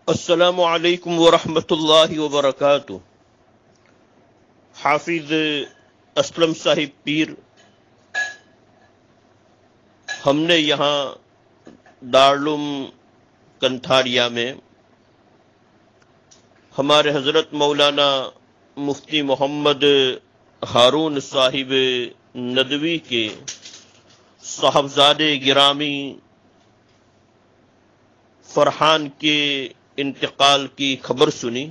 السلام علیکم ورحمۃ اللہ وبرکاتہ۔ حافظ اسلم صاحب پیر، ہم نے یہاں دارالعلوم کنتھاریا میں ہمارے حضرت مولانا مفتی محمد ہارون صاحب ندوی کے صاحبزادے گرامی فرحان کے انتقال کی خبر سنی۔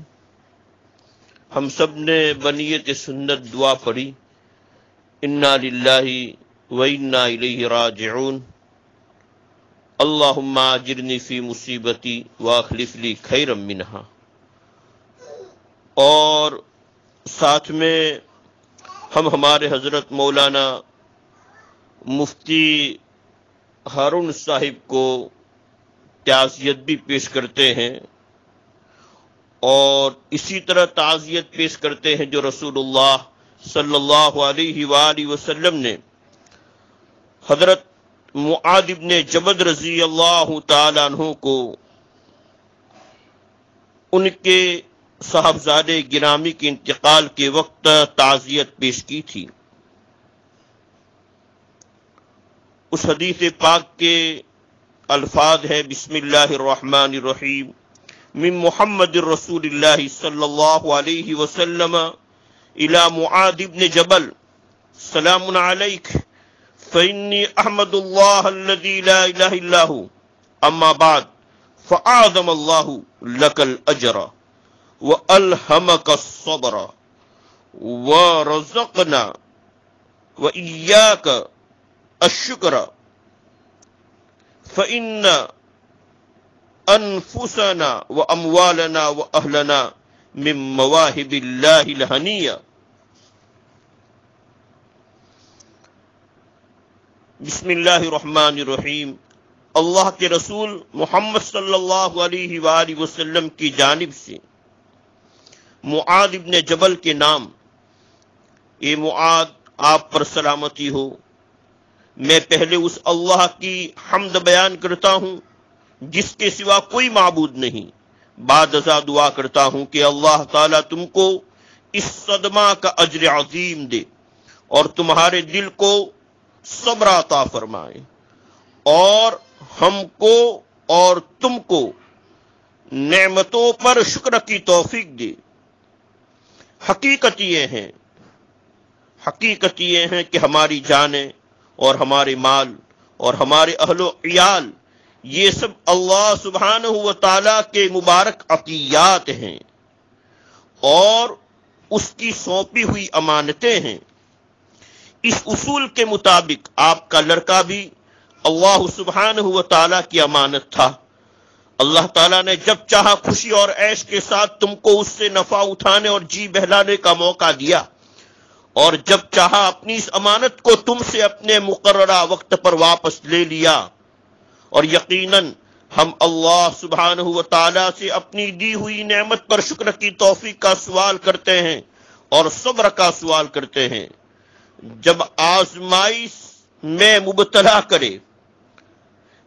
ہم سب نے بنیت سنت دعا پڑھی، انا للہ و انا الیہ راجعون، اللہم اجرنی فی مصیبتی واخلف لی خیرا منہا۔ اور ساتھ میں ہم ہمارے حضرت مولانا مفتی ہارون صاحب کو تعزیت بھی پیش کرتے ہیں، اور اسی طرح تعزیت پیش کرتے ہیں جو رسول اللہ صلی اللہ علیہ وآلہ وسلم نے حضرت معاذ بن جبل رضی اللہ تعالی عنہ کو ان کے صاحبزادے گرامی کے انتقال کے وقت تعزیت پیش کی تھی۔ اس حدیث پاک کے الفاظ ہے، بسم اللہ الرحمن الرحیم، من محمد رسول اللہ صلی اللہ علیہ وسلم الى معاذ بن جبل، سلام علیک فإنی احمد اللہ الذی لا الہ الا ہو، اما بعد فاعظم اللہ لک الاجر والہمک الصبر ورزقنا وإیاک الشکر فإن انفسنا واموالنا واہلنا من مواہب اللہ الہنیہ۔ بسم اللہ الرحمن الرحیم۔ اللہ کے رسول محمد صلی اللہ علیہ وآلہ وسلم کی جانب سے معاذ بن جبل کے نام، اے معاذ آپ پر سلامتی ہو۔ میں پہلے اس اللہ کی حمد بیان کرتا ہوں جس کے سوا کوئی معبود نہیں، بعد ازاں دعا کرتا ہوں کہ اللہ تعالیٰ تم کو اس صدمہ کا اجر عظیم دے اور تمہارے دل کو صبر عطا فرمائے، اور ہم کو اور تم کو نعمتوں پر شکر کی توفیق دے۔ حقیقت یہ ہیں کہ ہماری جانیں اور ہمارے مال اور ہمارے اہل و عیال، یہ سب اللہ سبحانہ و تعالیٰ کے مبارک عطیات ہیں اور اس کی سونپی ہوئی امانتیں ہیں۔ اس اصول کے مطابق آپ کا لڑکا بھی اللہ سبحانہ و تعالیٰ کی امانت تھا۔ اللہ تعالیٰ نے جب چاہا خوشی اور عیش کے ساتھ تم کو اس سے نفع اٹھانے اور جی بہلانے کا موقع دیا، اور جب چاہا اپنی اس امانت کو تم سے اپنے مقررہ وقت پر واپس لے لیا۔ اور یقیناً ہم اللہ سبحانہ و تعالیٰ سے اپنی دی ہوئی نعمت پر شکر کی توفیق کا سوال کرتے ہیں اور صبر کا سوال کرتے ہیں۔ جب آزمائش میں مبتلا کرے،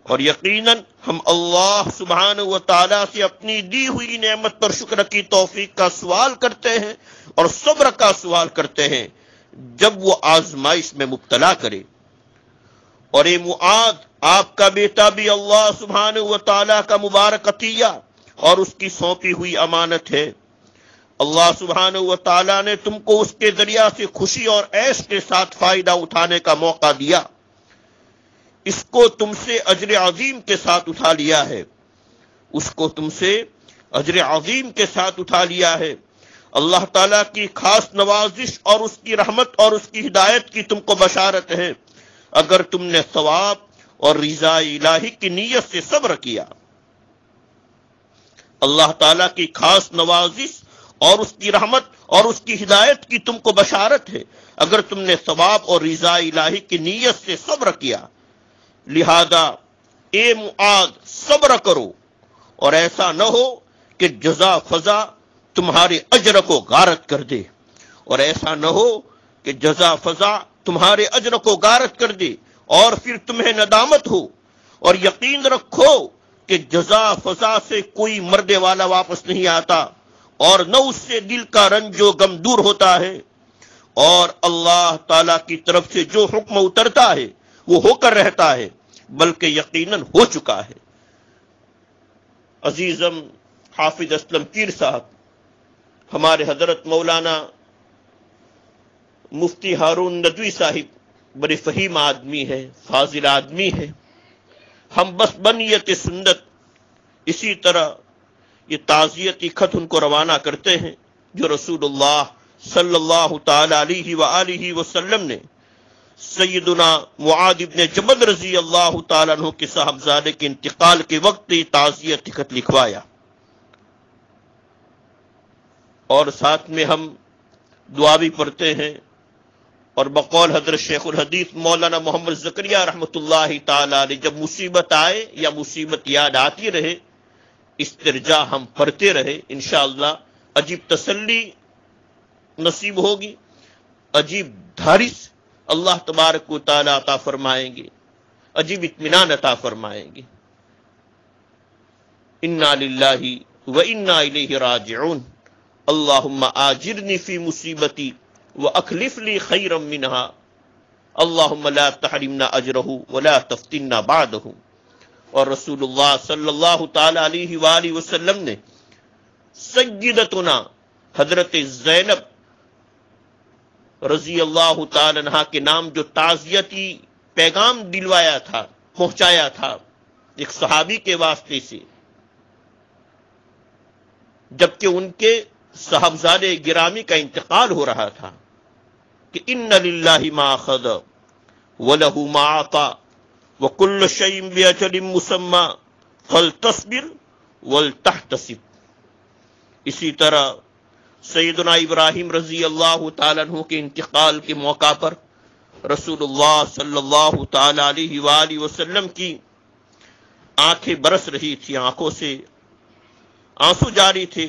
اور یقیناً ہم اللہ سبحانہ و تعالیٰ سے اپنی دی ہوئی نعمت پر شکر کی توفیق کا سوال کرتے ہیں اور صبر کا سوال کرتے ہیں جب وہ آزمائش میں مبتلا کرے۔ اور اے معاذ، آپ کا بیٹا بھی اللہ سبحانہ و تعالیٰ کا مبارک عطیہ اور اس کی سونپی ہوئی امانت ہے۔ اللہ سبحانہ و تعالیٰ نے تم کو اس کے ذریعہ سے خوشی اور عیش کے ساتھ فائدہ اٹھانے کا موقع دیا، اس کو تم سے اجر عظیم کے ساتھ اٹھا لیا ہے، اس کو تم سے اجر عظیم کے ساتھ اٹھا لیا ہے۔ اللہ تعالیٰ کی خاص نوازش اور اس کی رحمت اور اس کی ہدایت کی تم کو بشارت ہے اگر تم نے ثواب اور رضا الہی کی نیت سے صبر کیا۔ اللہ تعالیٰ کی خاص نوازش اور اس کی رحمت اور اس کی ہدایت کی تم کو بشارت ہے اگر تم نے ثواب اور رضا الہی کی نیت سے صبر کیا۔ لہذا اے معاذ، صبر کرو، اور ایسا نہ ہو کہ جزا فضا تمہارے اجر کو غارت کر دے، اور ایسا نہ ہو کہ جزا فضا تمہارے اجر کو غارت کر دے اور پھر تمہیں ندامت ہو۔ اور یقین رکھو کہ جزا فضا سے کوئی مرنے والا واپس نہیں آتا اور نہ اس سے دل کا رنج و غم دور ہوتا ہے، اور اللہ تعالی کی طرف سے جو حکم اترتا ہے وہ ہو کر رہتا ہے بلکہ یقیناً ہو چکا ہے۔ عزیزم حافظ اسلم پیر صاحب، ہمارے حضرت مولانا مفتی ہارون ندوی صاحب بڑے فہیم آدمی ہے، فاضل آدمی ہے۔ ہم بس بنیت سنت اسی طرح یہ تعزیتی خط ان کو روانہ کرتے ہیں جو رسول اللہ صلی اللہ تعالی علیہ وآلہ وسلم نے سیدنا معاذ بن جبل رضی اللہ تعالیٰ عنہ کے صاحبزادے کے انتقال کے وقت یہ تعزیتی خط لکھوایا، اور ساتھ میں ہم دعا بھی پڑھتے ہیں، اور بقول حضرت شیخ الحدیث مولانا محمد زکریا رحمۃ اللہ تعالی علیہ جب مصیبت آئے یا مصیبت یاد آتی رہے استرجاع ہم پڑھتے رہے، انشاءاللہ عجیب تسلی نصیب ہوگی، عجیب دھارس اللہ تبارک و تعالی عطا فرمائیں گے، عجیب اطمینان عطا فرمائیں گے۔ انا للہ و انا الیہ راجعون، اللہم آجرنی فی مصیبتی واخلف لی خیرا منہا، اللہم لا تحرمنا اجرہ ولا تفتنا بعدہ۔ اور رسول اللہ صلی اللہ تعالی علیہ وآلہ وسلم نے سیدتنا حضرت زینب رضی اللہ تعالی عنہ کے نام جو تعزیتی پیغام دلوایا تھا، پہنچایا تھا ایک صحابی کے واسطے سے، جبکہ ان کے صاحبزادے گرامی کا انتقال ہو رہا تھا، کہ ان للہ ما اخذ ولہ ما اعطى وکل شیء باجل مسمی فلتصبر ولتحتسب۔ اسی طرح سیدنا ابراہیم رضی اللہ تعالیٰ عنہ کے انتقال کے موقع پر رسول اللہ صلی اللہ تعالی علیہ وآلہ وسلم کی آنکھیں برس رہی تھی، آنکھوں سے آنسو جاری تھے،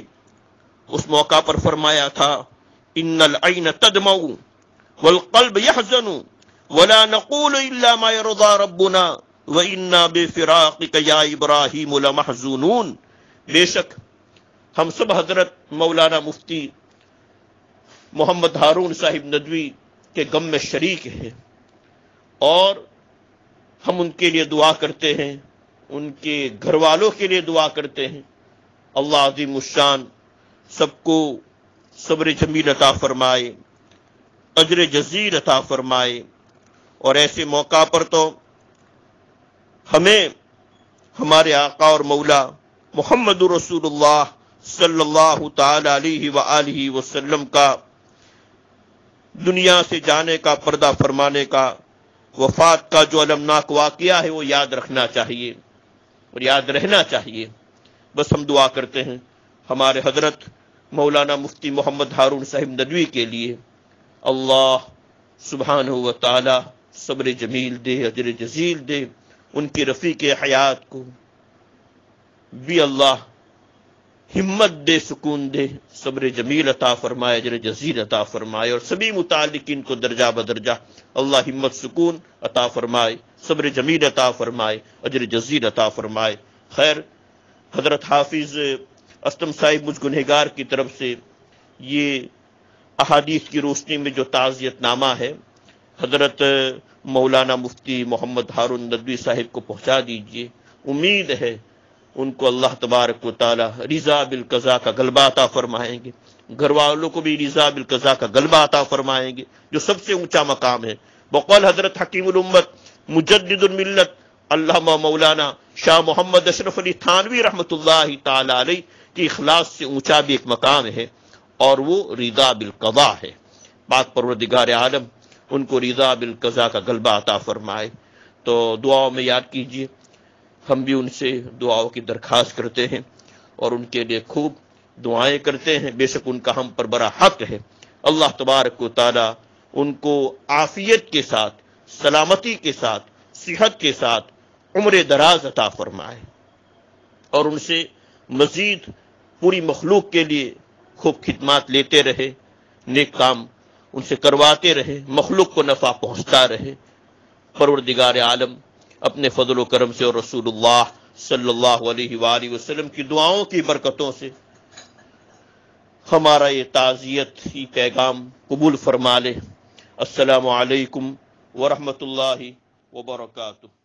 اس موقع پر فرمایا تھا ان العین تدمع والقلب يحزن ولا نقول الا ما يرضى ربنا وانا بفراقك يا ابراہیم لمحزونون۔ بے شک ہم سب حضرت مولانا مفتی محمد ہارون صاحب ندوی کے غم میں شریک ہیں، اور ہم ان کے لیے دعا کرتے ہیں، ان کے گھر والوں کے لیے دعا کرتے ہیں۔ اللہ عظیم الشان سب کو صبر جمیل عطا فرمائے، اجر جزیل عطا فرمائے، اور ایسے موقع پر تو ہمیں ہمارے آقا اور مولا محمد رسول اللہ صلی اللہ تعالی علیہ وآلہ وسلم کا دنیا سے جانے کا، پردہ فرمانے کا، وفات کا جو المناک واقعہ ہے وہ یاد رکھنا چاہیے اور یاد رہنا چاہیے۔ بس ہم دعا کرتے ہیں ہمارے حضرت مولانا مفتی محمد ہارون صاحب ندوی کے لیے، اللہ سبحانہ و تعالی صبر جمیل دے، اجر جزیل دے، ان کی رفیق حیات کو بھی اللہ ہمت دے، سکون دے، صبر جمیل عطا فرمائے، اجر جزیل عطا فرمائے، اور سبھی متعلقین کو درجہ بدرجہ اللہ ہمت سکون عطا فرمائے، صبر جمیل عطا فرمائے، اجر جزیل عطا فرمائے۔ خیر، حضرت حافظ اسلم صاحب مجھ گنہگار کی طرف سے یہ احادیث کی روشنی میں جو تعزیت نامہ ہے حضرت مولانا مفتی محمد ہارون ندوی صاحب کو پہنچا دیجئے۔ امید ہے ان کو اللہ تبارک و تعالی رضا بالقضاء کا غلبہ عطا فرمائیں گے، گھر والوں کو بھی رضا بالقضاء کا غلبہ عطا فرمائیں گے، جو سب سے اونچا مقام ہے۔ بقول حضرت حکیم الامت مجدد الملت علامہ مولانا شاہ محمد اشرف علی تھانوی رحمۃ اللہ تعالی علیہ کی اخلاص سے اونچا بھی ایک مقام ہے، اور وہ رضا بالقضاء ہے۔ پاک پروردگار عالم ان کو رضا بالقضاء کا غلبہ عطا فرمائے۔ تو دعاؤں میں یاد کیجیے، ہم بھی ان سے دعاؤں کی درخواست کرتے ہیں اور ان کے لیے خوب دعائیں کرتے ہیں، بے شک ان کا ہم پر بڑا حق ہے۔ اللہ تبارک و تعالی ان کو عافیت کے ساتھ، سلامتی کے ساتھ، صحت کے ساتھ عمر دراز عطا فرمائے، اور ان سے مزید پوری مخلوق کے لیے خوب خدمات لیتے رہے، نیک کام ان سے کرواتے رہے، مخلوق کو نفع پہنچتا رہے۔ پروردگار عالم اپنے فضل و کرم سے اور رسول اللہ صلی اللہ علیہ وآلہ وسلم کی دعاؤں کی برکتوں سے ہمارا یہ تعزیت ہی پیغام قبول فرما لے۔ السلام علیکم ورحمۃ اللہ وبرکاتہ۔